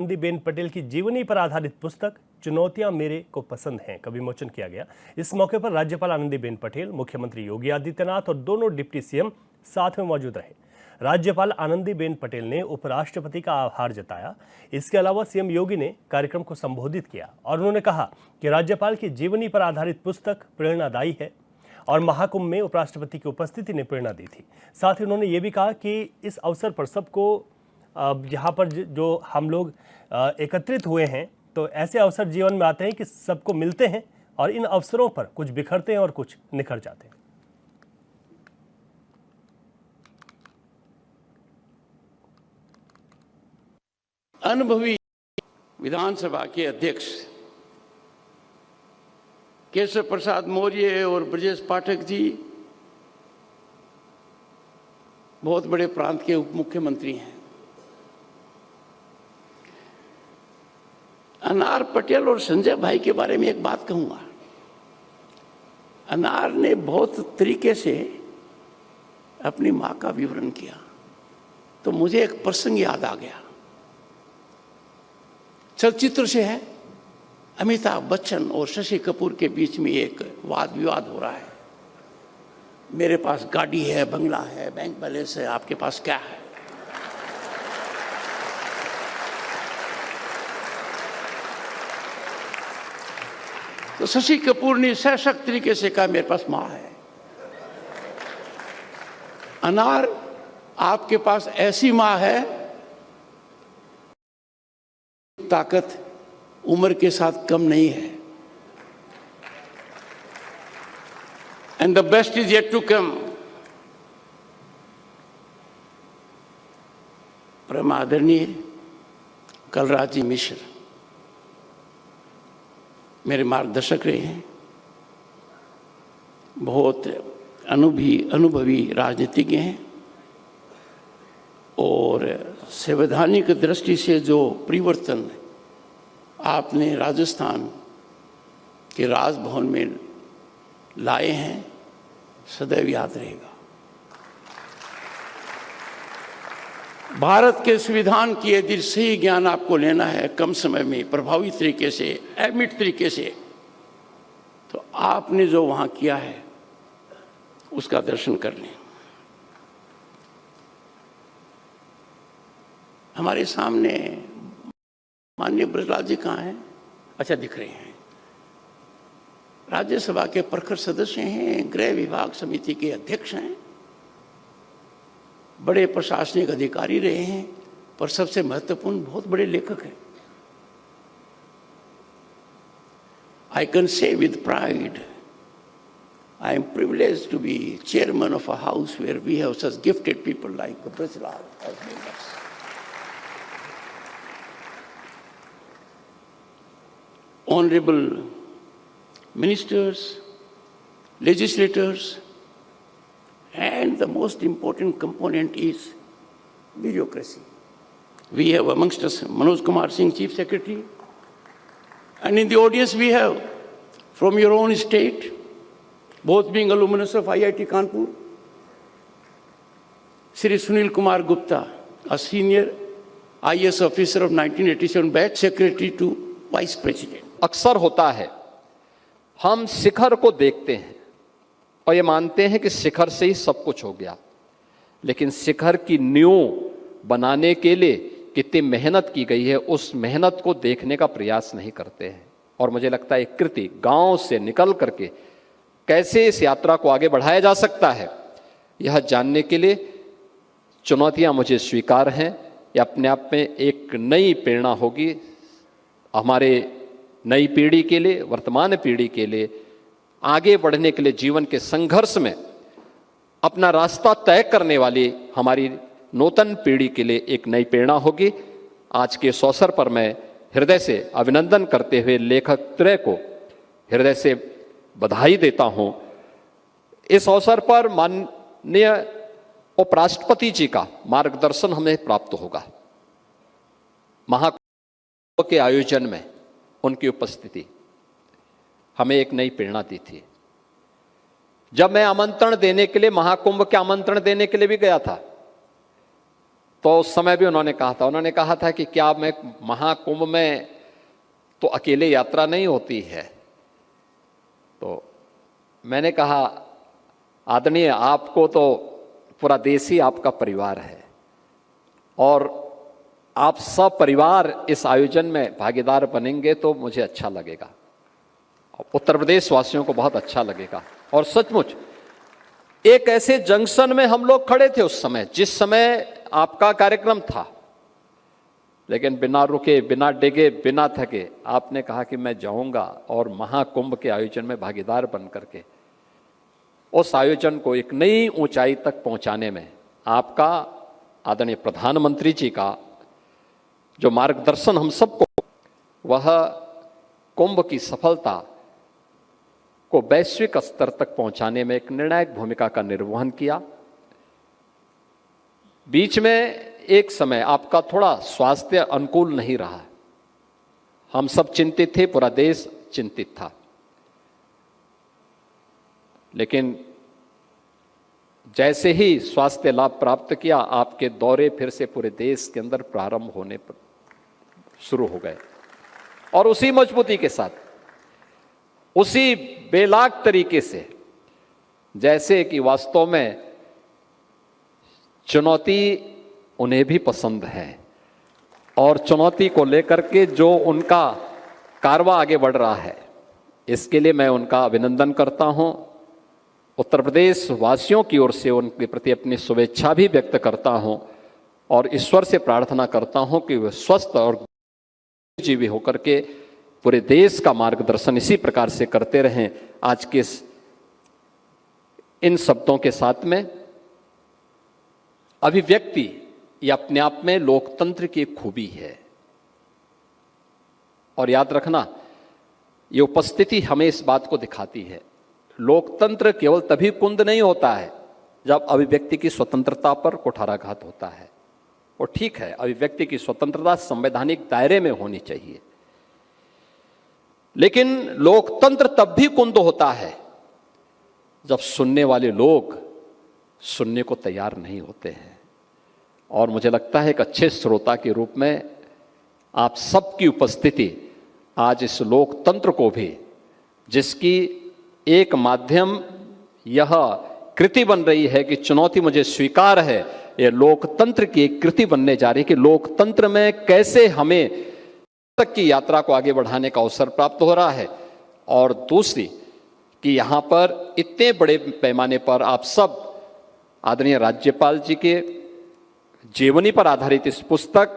आनंदीबेन पटेल की जीवनी पर आधारित पुस्तक चुनौतियां मेरे को पसंद हैं का विमोचन किया गया। इस मौके पर राज्यपाल आनंदीबेन पटेल, मुख्यमंत्री योगी आदित्यनाथ और दोनों डिप्टी सीएम साथ में मौजूद रहे। राज्यपाल आनंदीबेन पटेल ने उपराष्ट्रपति का आभार जताया। इसके अलावा सीएम योगी ने कार्यक्रम को संबोधित किया और उन्होंने कहा कि राज्यपाल की जीवनी पर आधारित पुस्तक प्रेरणादायी है और महाकुंभ में उपराष्ट्रपति की उपस्थिति ने प्रेरणा दी थी। साथ ही उन्होंने ये भी कहा कि इस अवसर पर सबको यहाँ पर जो हम लोग एकत्रित हुए हैं, तो ऐसे अवसर जीवन में आते हैं कि सबको मिलते हैं और इन अवसरों पर कुछ बिखरते हैं और कुछ निखर जाते हैं। अनुभवी विधानसभा के अध्यक्ष केशव प्रसाद मौर्य और ब्रजेश पाठक जी बहुत बड़े प्रांत के उप मुख्यमंत्री हैं। अनार पटेल और संजय भाई के बारे में एक बात कहूंगा। अनार ने बहुत तरीके से अपनी मां का विवरण किया, तो मुझे एक प्रसंग याद आ गया। चलचित्र से है, अमिताभ बच्चन और शशि कपूर के बीच में एक वाद विवाद हो रहा है। मेरे पास गाड़ी है, बंगला है, बैंक बैलेंस है, आपके पास क्या है? तो शशि कपूर ने सशक्त तरीके से कहा मेरे पास मां है। अनार, आपके पास ऐसी मां है, ताकत उम्र के साथ कम नहीं है। And the best is yet to come. परम आदरणीय कलराज जी मिश्र मेरे मार्गदर्शक रहे हैं। बहुत अनुभवी राजनीतिज्ञ हैं और संवैधानिक दृष्टि से जो परिवर्तन आपने राजस्थान के राजभवन में लाए हैं, सदैव याद रहेगा। भारत के संविधान की यदि सही ज्ञान आपको लेना है कम समय में, प्रभावी तरीके से, एडमिट तरीके से, तो आपने जो वहां किया है उसका दर्शन कर लें। हमारे सामने माननीय ब्रजलाल जी कहाँ हैं? अच्छा, दिख रहे हैं। राज्यसभा के प्रखर सदस्य हैं, गृह विभाग समिति के अध्यक्ष हैं, बड़े प्रशासनिक अधिकारी रहे हैं, पर सबसे महत्वपूर्ण बहुत बड़े लेखक हैं। I can say with pride, I am privileged to be chairman of a house where we have such gifted people like Brajlal as members. Honorable ministers, legislators, and the most important component is bureaucracy. We have amongst us Manoj Kumar Singh, Chief Secretary, and in the audience we have from your own state, both being alumnus of IIT Kanpur, Shri Sunil Kumar Gupta, a senior IAS officer of 1987 batch, Secretary to Vice President. अक्सर होता है हम शिखर को देखते हैं और ये मानते हैं कि शिखर से ही सब कुछ हो गया, लेकिन शिखर की नींव बनाने के लिए कितनी मेहनत की गई है उस मेहनत को देखने का प्रयास नहीं करते हैं। और मुझे लगता है एक कृति गांव से निकल करके कैसे इस यात्रा को आगे बढ़ाया जा सकता है, यह जानने के लिए चुनौतियां मुझे स्वीकार हैं। यह अपने आप में एक नई प्रेरणा होगी हमारे नई पीढ़ी के लिए, वर्तमान पीढ़ी के लिए आगे बढ़ने के लिए, जीवन के संघर्ष में अपना रास्ता तय करने वाली हमारी नूतन पीढ़ी के लिए एक नई प्रेरणा होगी। आज के इस अवसर पर मैं हृदय से अभिनंदन करते हुए लेखक त्रय को हृदय से बधाई देता हूं। इस अवसर पर माननीय उपराष्ट्रपति जी का मार्गदर्शन हमें प्राप्त होगा। महाकुंभ के आयोजन में उनकी उपस्थिति हमें एक नई प्रेरणा दी थी। जब मैं आमंत्रण देने के लिए, महाकुंभ के आमंत्रण देने के लिए भी गया था, तो उस समय भी उन्होंने कहा था कि क्या मैं महाकुंभ में तो अकेले यात्रा नहीं होती है। तो मैंने कहा आदरणीय, आपको तो पूरा देश ही आपका परिवार है और आप सब परिवार इस आयोजन में भागीदार बनेंगे तो मुझे अच्छा लगेगा, उत्तर प्रदेश वासियों को बहुत अच्छा लगेगा। और सचमुच एक ऐसे जंक्शन में हम लोग खड़े थे उस समय, जिस समय आपका कार्यक्रम था, लेकिन बिना रुके, बिना डिगे, बिना थके आपने कहा कि मैं जाऊंगा और महाकुंभ के आयोजन में भागीदार बन करके उस आयोजन को एक नई ऊंचाई तक पहुंचाने में आपका, आदरणीय प्रधानमंत्री जी का जो मार्गदर्शन हम सबको, वह कुंभ की सफलता को वैश्विक स्तर तक पहुंचाने में एक निर्णायक भूमिका का निर्वहन किया। बीच में एक समय आपका थोड़ा स्वास्थ्य अनुकूल नहीं रहा, हम सब चिंतित थे, पूरा देश चिंतित था, लेकिन जैसे ही स्वास्थ्य लाभ प्राप्त किया, आपके दौरे फिर से पूरे देश के अंदर प्रारंभ होने पर शुरू हो गए और उसी मजबूती के साथ, उसी बेलाग तरीके से, जैसे कि वास्तव में चुनौती उन्हें भी पसंद है और चुनौती को लेकर के जो उनका कारवां आगे बढ़ रहा है, इसके लिए मैं उनका अभिनंदन करता हूं। उत्तर प्रदेश वासियों की ओर से उनके प्रति अपनी शुभेच्छा भी व्यक्त करता हूं और ईश्वर से प्रार्थना करता हूं कि वे स्वस्थ और जीवी होकर के पूरे देश का मार्गदर्शन इसी प्रकार से करते रहें। आज के इन शब्दों के साथ में, अभिव्यक्ति ये अपने आप में लोकतंत्र की एक खूबी है और याद रखना, ये उपस्थिति हमें इस बात को दिखाती है, लोकतंत्र केवल तभी कुंद नहीं होता है जब अभिव्यक्ति की स्वतंत्रता पर कुठाराघात होता है। और ठीक है, अभिव्यक्ति की स्वतंत्रता संवैधानिक दायरे में होनी चाहिए, लेकिन लोकतंत्र तब भी कुंद होता है जब सुनने वाले लोग सुनने को तैयार नहीं होते हैं। और मुझे लगता है एक अच्छे श्रोता के रूप में आप सबकी उपस्थिति आज इस लोकतंत्र को भी, जिसकी एक माध्यम यह कृति बन रही है कि चुनौती मुझे स्वीकार है, ये लोकतंत्र की एक कृति बनने जा रही है कि लोकतंत्र में कैसे हमें तक की यात्रा को आगे बढ़ाने का अवसर प्राप्त हो रहा है। और दूसरी कि यहाँ पर इतने बड़े पैमाने पर आप सब आदरणीय राज्यपाल जी के जीवनी पर आधारित इस पुस्तक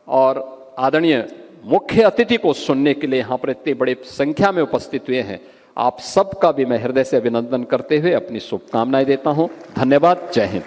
और आदरणीय मुख्य अतिथि को सुनने के लिए यहाँ पर इतनी बड़ी संख्या में उपस्थित हुए हैं। आप सबका भी मैं हृदय से अभिनंदन करते हुए अपनी शुभकामनाएं देता हूँ। धन्यवाद। जय हिंद।